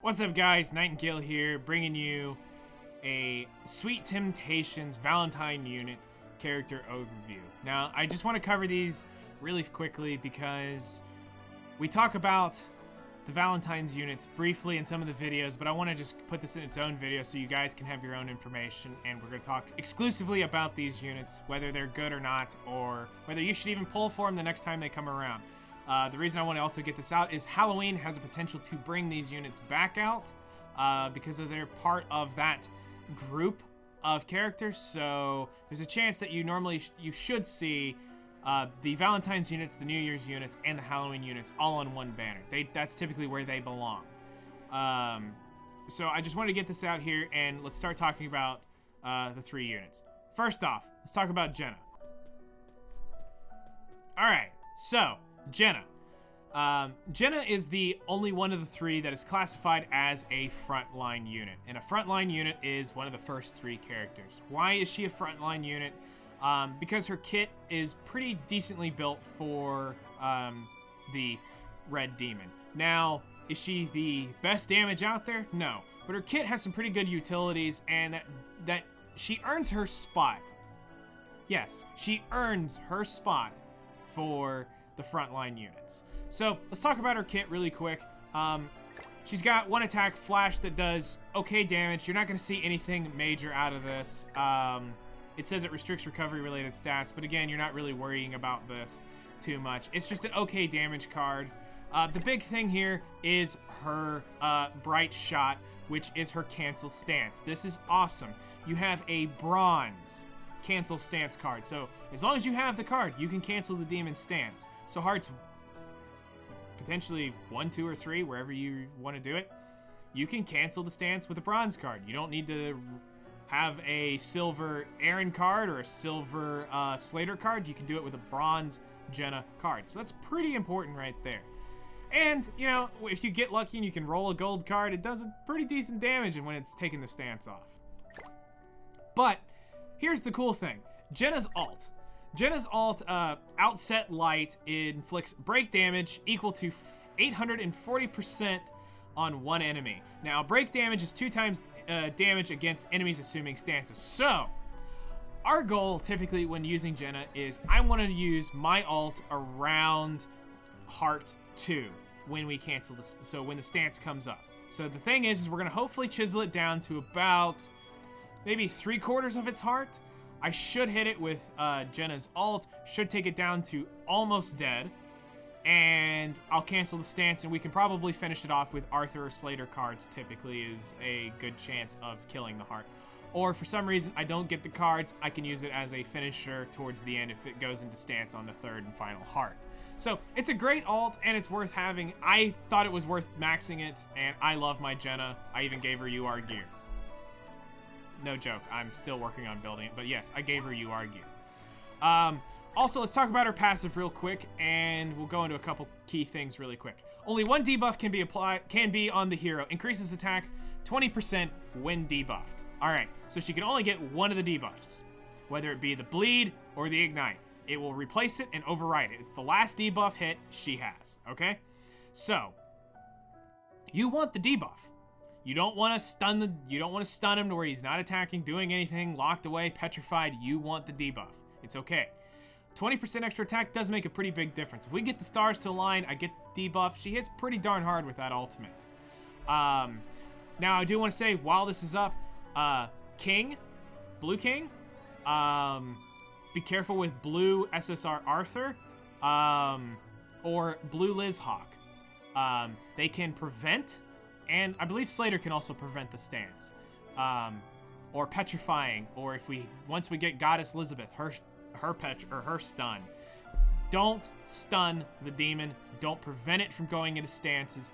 What's up, guys? Nightingale here, bringing you a Sweet Temptations Valentine unit character overview. Now, I just want to cover these really quickly because we talk about the Valentine's units briefly in some of the videos, but I want to just put this in its own video so you guys can have your own information, and we're going to talk exclusively about these units, whether they're good or not, or whether you should even pull for them the next time they come around. The reason I want to also get this out is Halloween has a potential to bring these units back out because they're part of that group of characters. So there's a chance that you should see the Valentine's units, the New Year's units, and the Halloween units all on one banner. That's typically where they belong. So I just wanted to get this out here, and let's start talking about the three units. First off, let's talk about Jenna. All right, so Jenna. Jenna is the only one of the three that is classified as a frontline unit. And a frontline unit is one of the first three characters. Why is she a frontline unit? Because her kit is pretty decently built for the Red Demon. Now, is she the best damage out there? No. But her kit has some pretty good utilities, and that she earns her spot. Yes, she earns her spot for the frontline units. So let's talk about her kit really quick. She's got one attack, Flash, that does okay damage. You're not going to see anything major out of this. It says it restricts recovery related stats, but again, you're not really worrying about this too much. It's just an okay damage card. The big thing here is her Bright Shot, which is her cancel stance. This is awesome. You have a bronze cancel stance card. So as long as you have the card, you can cancel the demon's stance. So hearts potentially 1, 2, or 3, wherever you want to do it, you can cancel the stance with a bronze card. You don't need to have a silver Aaron card or a silver Slater card. You can do it with a bronze Jenna card. So that's pretty important right there. And, you know, if you get lucky and you can roll a gold card, it does a pretty decent damage when it's taking the stance off. But here's the cool thing. Jenna's ult. Jenna's ult, Outset Light, inflicts break damage equal to 840% on one enemy. Now, break damage is 2 times damage against enemies assuming stances. So, our goal typically when using Jenna is I want to use my ult around Heart 2 when we cancel this. So when the stance comes up. So the thing is we're going to hopefully chisel it down to about maybe 3/4 of its heart. I should hit it with Jenna's ult, should take it down to almost dead, and I'll cancel the stance, and we can probably finish it off with Arthur or Slater cards. Typically is a good chance of killing the heart. Or for some reason I don't get the cards, I can use it as a finisher towards the end if it goes into stance on the third and final heart. So it's a great ult, and it's worth having. I thought it was worth maxing it, and I love my Jenna. I even gave her UR gear. No joke, I'm still working on building it, but yes, I gave her UR gear. Also, let's talk about her passive real quick, and we'll go into a couple key things really quick. Only one debuff can be on the hero. Increases attack 20% when debuffed. All right, so she can only get one of the debuffs, whether it be the bleed or the ignite. It will replace it and override it. It's the last debuff hit she has, okay? So, you want the debuff. You don't want to stun him to where he's not attacking, doing anything, locked away, petrified. You want the debuff. It's okay. 20% extra attack does make a pretty big difference. If we get the stars to align, I get debuff. She hits pretty darn hard with that ultimate. Now I do want to say, while this is up, King, Blue King, be careful with Blue SSR Arthur, or Blue Liz Hawk. They can prevent, and I believe Slater can also prevent the stance, or petrifying, or once we get Goddess Elizabeth, her stun. Don't stun the demon. Don't prevent it from going into stances.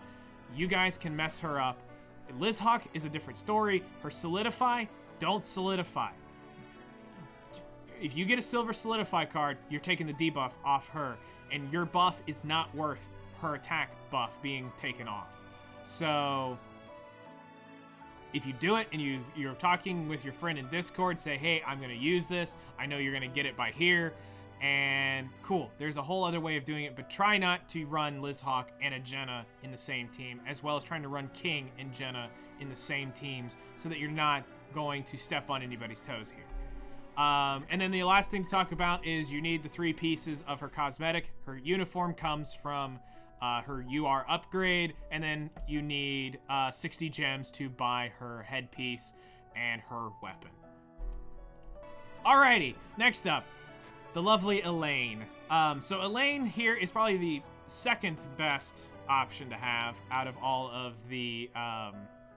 You guys can mess her up. Liz Hawk is a different story. Her solidify, don't solidify. If you get a silver solidify card, you're taking the debuff off her, and your buff is not worth her attack buff being taken off. So if you do it and you're talking with your friend in Discord, say, hey, I'm going to use this. I know you're going to get it by here. And cool, there's a whole other way of doing it, but try not to run Lizhawk and a Jenna in the same team, as well as trying to run King and Jenna in the same teams so that you're not going to step on anybody's toes here. And then the last thing to talk about is you need the 3 pieces of her cosmetic. Her uniform comes from her UR upgrade, and then you need 60 gems to buy her headpiece and her weapon. Alrighty, next up, the lovely Elaine. So Elaine here is probably the second best option to have out of all of the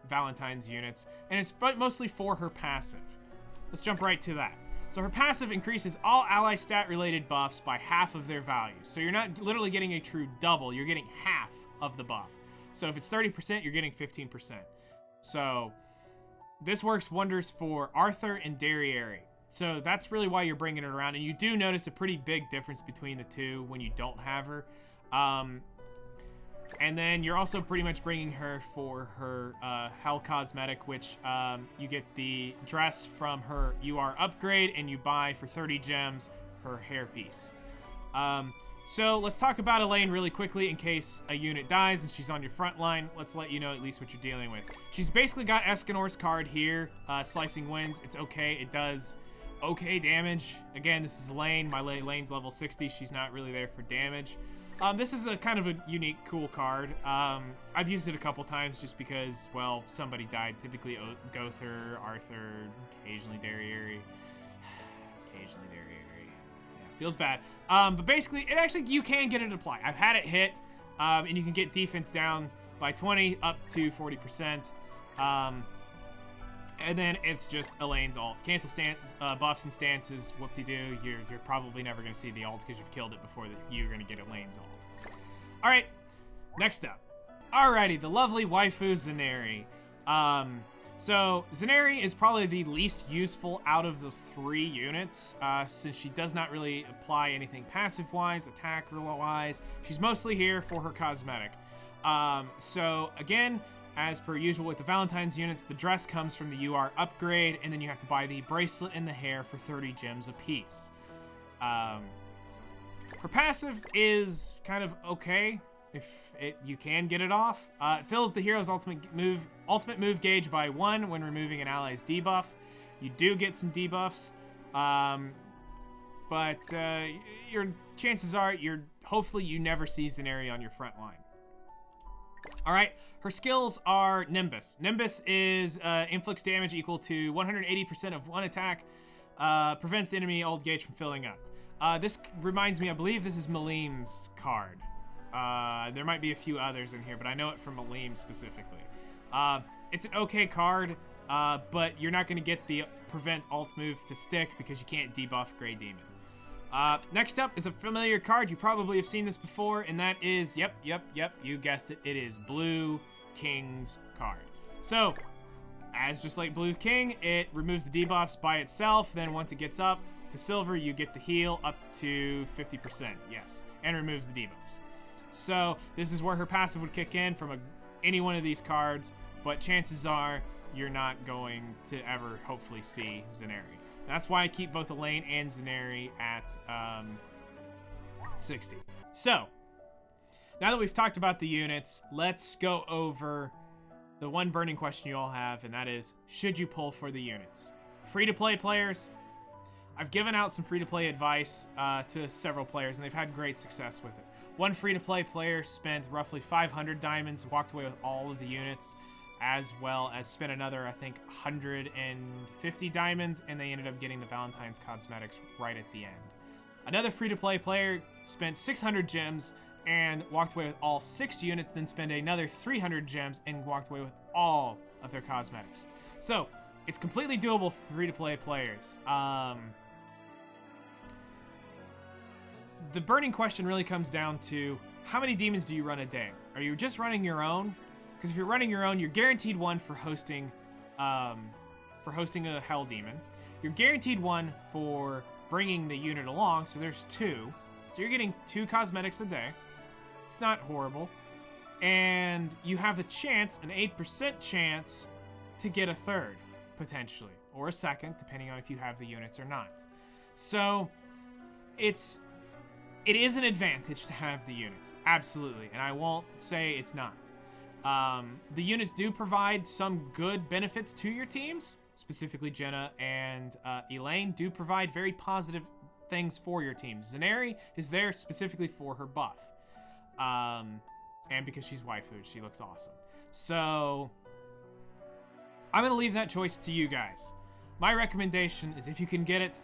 Valentine's units, and it's mostly for her passive. Let's jump right to that. So her passive increases all ally stat related buffs by half of their value. So you're not literally getting a true double, you're getting half of the buff. So if it's 30%, you're getting 15%. So this works wonders for Arthur and Derriere. So that's really why you're bringing it around. And you do notice a pretty big difference between the two when you don't have her. And then you're also pretty much bringing her for her Hell Cosmetic, which you get the dress from her UR upgrade, and you buy for 30 gems her hairpiece. So let's talk about Elaine really quickly in case a unit dies and she's on your front line. Let's let you know at least what you're dealing with. She's basically got Escanor's card here, Slicing Winds. It's okay. It does okay damage. Again, this is Elaine. My Elaine's level 60. She's not really there for damage. This is a kind of a unique, cool card. I've used it a couple times just because, well, somebody died. Typically Gother, Arthur, occasionally Derriere. Occasionally Derriere. Yeah, feels bad. But basically, you can get it applied. I've had it hit, and you can get defense down by 20 up to 40%. And then it's just Elaine's ult. Cancel buffs and stances, whoop-de-doo. You're probably never going to see the ult because you've killed it before you're going to get Elaine's ult. All right, next up. Alrighty, the lovely waifu Zaneri. So Zaneri is probably the least useful out of the 3 units, since she does not really apply anything passive-wise, attack-wise. She's mostly here for her cosmetic. So again, as per usual with the Valentine's units, the dress comes from the UR upgrade, and then you have to buy the bracelet and the hair for 30 gems apiece. Her passive is kind of okay if you can get it off. It fills the hero's ultimate move gauge by 1 when removing an ally's debuff. You do get some debuffs, but your chances are hopefully you never see Zaneri on your front line. All right, her skills are Nimbus. Nimbus is inflicts damage equal to 180% of one attack, prevents the enemy ult gauge from filling up. This reminds me, I believe this is Malim's card. There might be a few others in here, but I know it from Malim specifically. It's an okay card, but you're not going to get the prevent ult move to stick because you can't debuff Grey Demon. Next up is a familiar card. You probably have seen this before, and that is, yep, you guessed it. It is Blue King's card. So, as just like Blue King, it removes the debuffs by itself. Then once it gets up to silver, you get the heal up to 50%, yes, and removes the debuffs. So, this is where her passive would kick in from any one of these cards, but chances are you're not going to ever hopefully see Zaneri. That's why I keep both Elaine and Zaneri at 60. So, now that we've talked about the units, let's go over the one burning question you all have, and that is, should you pull for the units? Free-to-play players, I've given out some free-to-play advice to several players, and they've had great success with it. One free-to-play player spent roughly 500 diamonds, walked away with all of the units, as well as spent another, I think, 150 diamonds, and they ended up getting the Valentine's cosmetics right at the end. Another free-to-play player spent 600 gems and walked away with all 6 units, then spent another 300 gems and walked away with all of their cosmetics. So, it's completely doable for free-to-play players. The burning question really comes down to, how many demons do you run a day? Are you just running your own? Because if you're running your own, you're guaranteed one for hosting a Hell Demon. You're guaranteed one for bringing the unit along, so there's 2. So you're getting 2 cosmetics a day. It's not horrible. And you have a chance, an 8% chance, to get a 3rd, potentially. Or a 2nd, depending on if you have the units or not. So, it is an advantage to have the units, absolutely, and I won't say it's not. The units do provide some good benefits to your teams, specifically Jenna and Elaine do provide very positive things for your team. Zaneri is there specifically for her buff, and because she's waifu, she looks awesome. So I'm gonna leave that choice to you guys. My recommendation is if you can get it,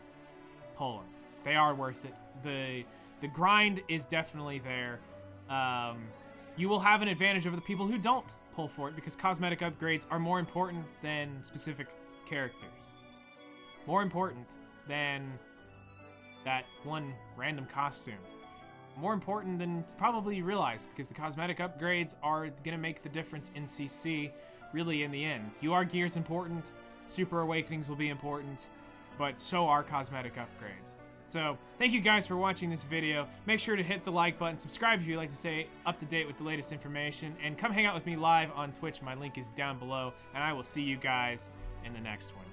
pull them. They are worth it. The grind is definitely there. You will have an advantage over the people who don't pull for it because cosmetic upgrades are more important than specific characters. More important than that one random costume. More important than probably you realize because the cosmetic upgrades are gonna make the difference in CC really in the end. UR gear is important, Super Awakenings will be important, but so are cosmetic upgrades. So, thank you guys for watching this video. Make sure to hit the like button, subscribe if you'd like to stay up to date with the latest information, and come hang out with me live on Twitch. My link is down below, and I will see you guys in the next one.